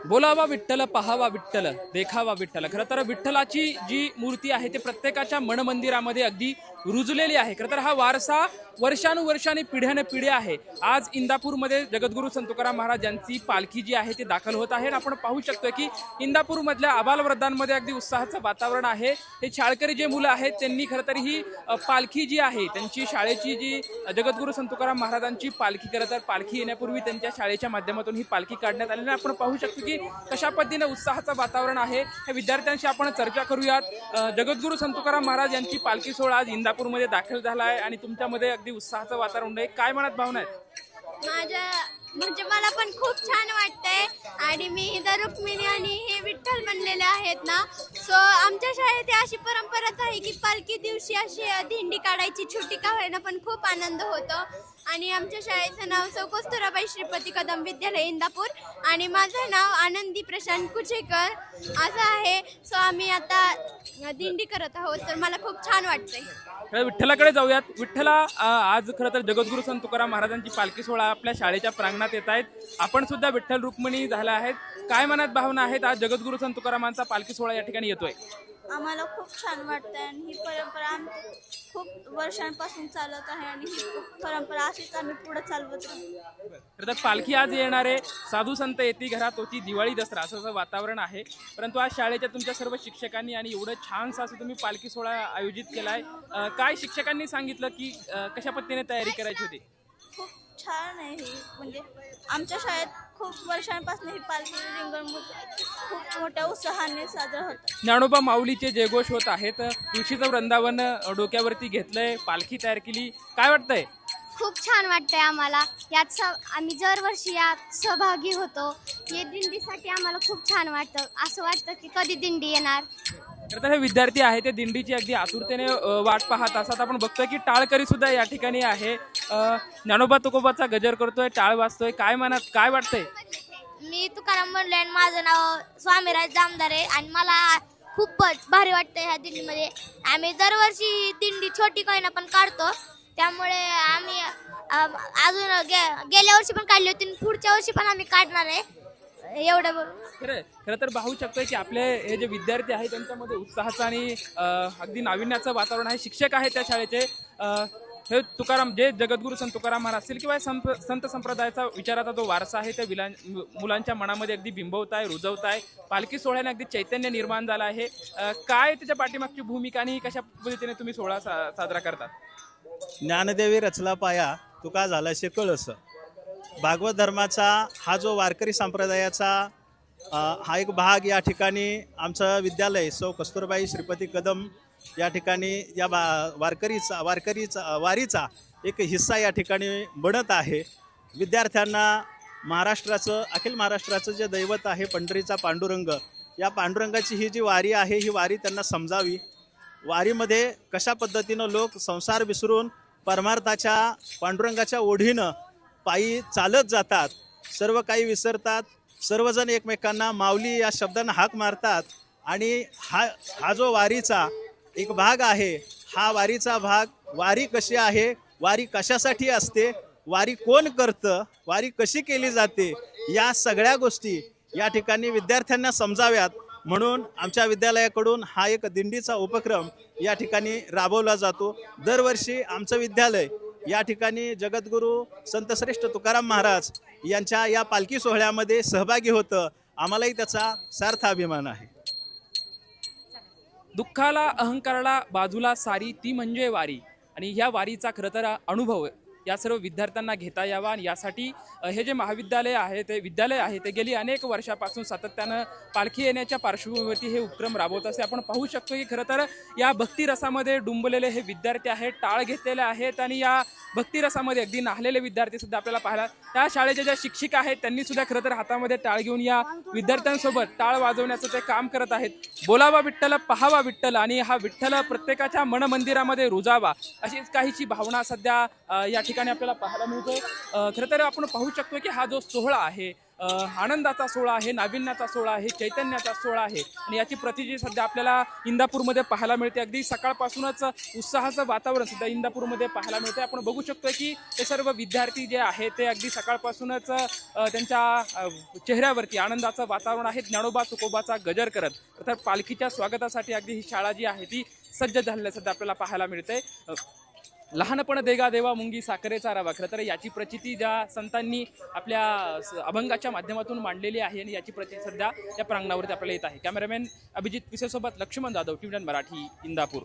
बोलावा विठ्ठल, पहावा विठ्ठल, देखावा विठ्ठल. खरं तर विठ्ठलाची जी मूर्ती आहे ते प्रत्येकाच्या मनमंदिरामध्ये अगदी रुजलेली आहे. खरं तर हा वारसा वर्षानुवर्षांनी पिढ्याने पिढ्या आहे. आज इंदापूरमध्ये जगद्गुरू संत तुकाराम महाराज यांची पालखी जी आहे ती दाखल होत आहे. आणि आपण पाहू शकतो की इंदापूरमधल्या आबालवृद्धांमध्ये अगदी उत्साहाचं वातावरण आहे. हे शाळकरी जे मुलं आहेत त्यांनी खरं तर ही पालखी जी आहे त्यांची शाळेची जी जगद्गुरू संत तुकाराम महाराजांची पालखी खरं तर पालखी येण्यापूर्वी त्यांच्या शाळेच्या माध्यमातून ही पालखी काढण्यात आली. आपण पाहू शकतो की कशा पद्धतीने उत्साहाचं वातावरण आहे. या विद्यार्थ्यांशी आपण चर्चा करूयात. जगद्गुरू संत तुकाराम महाराज यांची पालखी सोहळा आज इंदापूरमध्ये दाखल झाला आहे आणि तुमच्यामध्ये अगदी उत्साहाचं वातावरण आहे. काय मनात भावना आहेत? माझ्या म्हणजे मला पण खूप छान वाटतंय आणि मी इथं रुक्मिणी आणि हे विठ्ठल बनलेले आहेत ना. सो आमच्या शाळेत अशी परंपराच आहे की पालखी दिवशी अशी दिंडी काढायची, छोटी का होईना पण खूप आनंद होतो. आणि आमच्या शाळेचं नाव सौ कस्तुराबाई श्रीपती कदम विद्यालय इंदापूर आणि माझं नाव आनंदी प्रशांत कुचेकर असं आहे. सो आम्ही आता दिंडी करत आहोत तर मला खूप छान वाटतंय. विठ्ठलाकडे जाऊयात. विठ्ठला आज खरं तर जगद्गुरू संत तुकाराम महाराजांची पालखी सोहळा आपल्या शाळेच्या प्रांगणात येत आहेत. आपण सुद्धा विठ्ठल रुक्मिणी झाला आहेत. काय मनात भावना आहेत? आज जगद्गुरू संत तुकारामांचा पालखी सोहळा या ठिकाणी येतोय. आम्हाला खूप छान वाटतंय आणि ही परंपरा खूप वर्षांपासून चालत आहे आणि ही परंपरा अशीच आम्ही पुढे चालवत राहू. तर पालखी आज येणारे साधू संत येती घरात होती दिवाळी दसरा असं वातावरण आहे. परंतु आज शाळेच्या तुमच्या सर्व शिक्षकांनी आणि एवढं छानसा असं तुम्ही पालखी सोहळा आयोजित केलाय. काय शिक्षकांनी सांगितलं की कशा पद्धतीने तयारी करायची होती? खूप छान आहे ही, म्हणजे आमच्या शाळेत खूप वर्षांपासून ही पालखी रिंगण खूप मोठ्या उत्साहाने साजरा होतं. ज्ञानोबा माऊलीचे जयघोष होत आहेत. तुळशीचं वृंदावन डोक्यावरती घेतलंय, पालखी तयार केली. काय वाटतंय? खूप छान वाटतंय आम्हाला यात आम्ही दरवर्षी यात सहभागी होतो. या दिंडीसाठी आम्हाला खूप छान वाटतं. असं वाटतं की कधी दिंडी येणार. तर हे विद्यार्थी आहे ते दिंडीची अगदी आतुरतेने वाट पाहत असतात. आपण बघतोय की टाळकरी सुद्धा या ठिकाणी आहे. ज्ञानोबा तुकोबाचा गजर करतोय, टाळ वाजतोय. काय मनात काय वाटतंय? मी तुकाराम म्हणले आणि माझं नाव स्वामीराज जामदारे आणि मला खूपच भारी वाटतं ह्या दिंडीमध्ये. आम्ही दरवर्षी दिंडी छोटी कोयना पण काढतो. त्यामुळे आम्ही अजून गेल्या वर्षी पण काढली होती, पुढच्या वर्षी पण आम्ही काढणार आहे. एवढं खरं तर पाहू शकतोय की आपले हे जे विद्यार्थी आहेत त्यांच्यामध्ये उत्साहाचं आणि अगदी नाविन्याचं वातावरण आहे. शिक्षक आहेत त्या शाळेचे. हे तुकाराम जे जगद्गुरू संत तुकाराम महाराज असतील किंवा संत संप्रदायाचा विचाराचा जो वारसा आहे त्या मुलांच्या मनामध्ये अगदी बिंबवत आहे, रुजवत आहे. पालखी सोहळ्याने अगदी चैतन्य निर्माण झालं आहे. काय त्याच्या पाठीमागची भूमिका आणि कशा पद्धतीने तुम्ही सोहळा साजरा करतात? ज्ञानदेवी रचला पाया तुका झालाशे कळस. भागवत धर्माचा हा जो वारकरी संप्रदायाचा हा एक भाग या ठिकाणी आमचं विद्यालय सौ कस्तुरबाई श्रीपती कदम या ठिकाणी या वारीचा एक हिस्सा या ठिकाणी बनत आहे. विद्यार्थ्यांना महाराष्ट्राचं अखिल महाराष्ट्राचं जे दैवत आहे पंढरीचा पांडुरंग, या पांडुरंगाची ही जी वारी आहे ही वारी त्यांना समजावी. वारीमध्ये कशा पद्धतीनं लोक संसार विसरून परमार्थाच्या पांडुरंगाच्या ओढीनं पायी चालत जातात, सर्व काही विसरतात, सर्वजण एकमेकांना माऊली या शब्दांना हाक मारतात. आणि हा जो वारीचा एक भाग आहे, हा वारीचा भाग, वारी कशी आहे, वारी कशासाठी असते, वारी कोण करतं, वारी कशी केली जाते, या सगळ्या गोष्टी या ठिकाणी विद्यार्थ्यांना समजाव्यात म्हणून आमच्या विद्यालयाकडून हा एक दिंडीचा उपक्रम या ठिकाणी राबवला जातो. दरवर्षी आमचं विद्यालय या ठिकाणी जगद्गुरू संतश्रेष्ठ तुकाराम महाराज यांच्या या पालखी सोहळ्यामध्ये सहभागी होतं. आम्हालाही त्याचा सार्थ अभिमान आहे. दुःखाला अहंकाराला बाजूला सारी ती म्हणजे वारी. आणि ह्या वारीचा खरं तर अनुभव या सर्व विद्यार्थ्यांना घेता यावा आणि यासाठी हे जे महाविद्यालय आहे ते विद्यालय आहे ते गेली अनेक वर्षापासून सातत्यानं पालखी येण्याच्या पार्श्वभूमीवरती हे उपक्रम राबवत असते. आपण पाहू शकतो की खरं तर या भक्तिरसामध्ये डुंबलेले हे विद्यार्थी आहेत, टाळ घेतलेले आहेत आणि या भक्तिरसामध्ये अगदी नाहलेले विद्यार्थी सुद्धा आपल्याला पाहायला. त्या शाळेच्या ज्या शिक्षिका आहेत त्यांनी सुद्धा खरं तर हातामध्ये टाळ घेऊन या विद्यार्थ्यांसोबत टाळ वाजवण्याचं ते काम करत आहेत. बोलावा विठ्ठल, पहावा विठ्ठल आणि हा विठ्ठल प्रत्येकाच्या मनमंदिरामध्ये रुजावा अशीच काहीची भावना सध्या या ठिकाणी आपल्याला पाहायला मिळते. खरं तर आपण पाहू शकतो की हा जो सोहळा आहे आनंदाचा सोहळा आहे, नाविन्याचा सोहळा आहे, चैतन्याचा सोहळा आहे आणि याची प्रचिती सध्या आपल्याला इंदापूरमध्ये पाहायला मिळते. अगदी सकाळपासूनच उत्साहाचं वातावरण सुद्धा इंदापूरमध्ये पाहायला मिळते. आपण बघू शकतो की ते सर्व विद्यार्थी जे आहेत ते अगदी सकाळपासूनच त्यांच्या चेहऱ्यावरती आनंदाचं वातावरण आहे. ज्ञानोबा तुकोबाचा गजर करत तर पालखीच्या स्वागतासाठी अगदी ही शाळा जी आहे ती सज्ज झालेल्या सध्या आपल्याला पाहायला मिळते. लहानपण देगा देवा मुंगी साखरेचा रवा. खरं तर याची प्रचिती ज्या संतांनी आपल्या अभंगाच्या माध्यमातून मांडलेली आहे आणि याची प्रचिती सध्या या प्रांगणावरती आपल्याला येत आहे. कॅमेरामॅन अभिजित पिसेसोबत लक्ष्मण जाधव, टीव्ही मराठी, इंदापूर.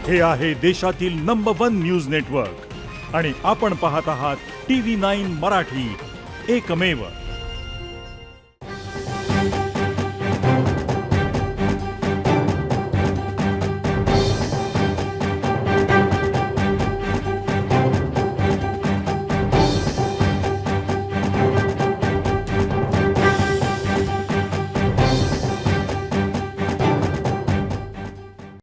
हे आहे देशातील नंबर 1 न्यूज नेटवर्क आणि आपण पाहत आहात TV9 मराठी, एकमेव.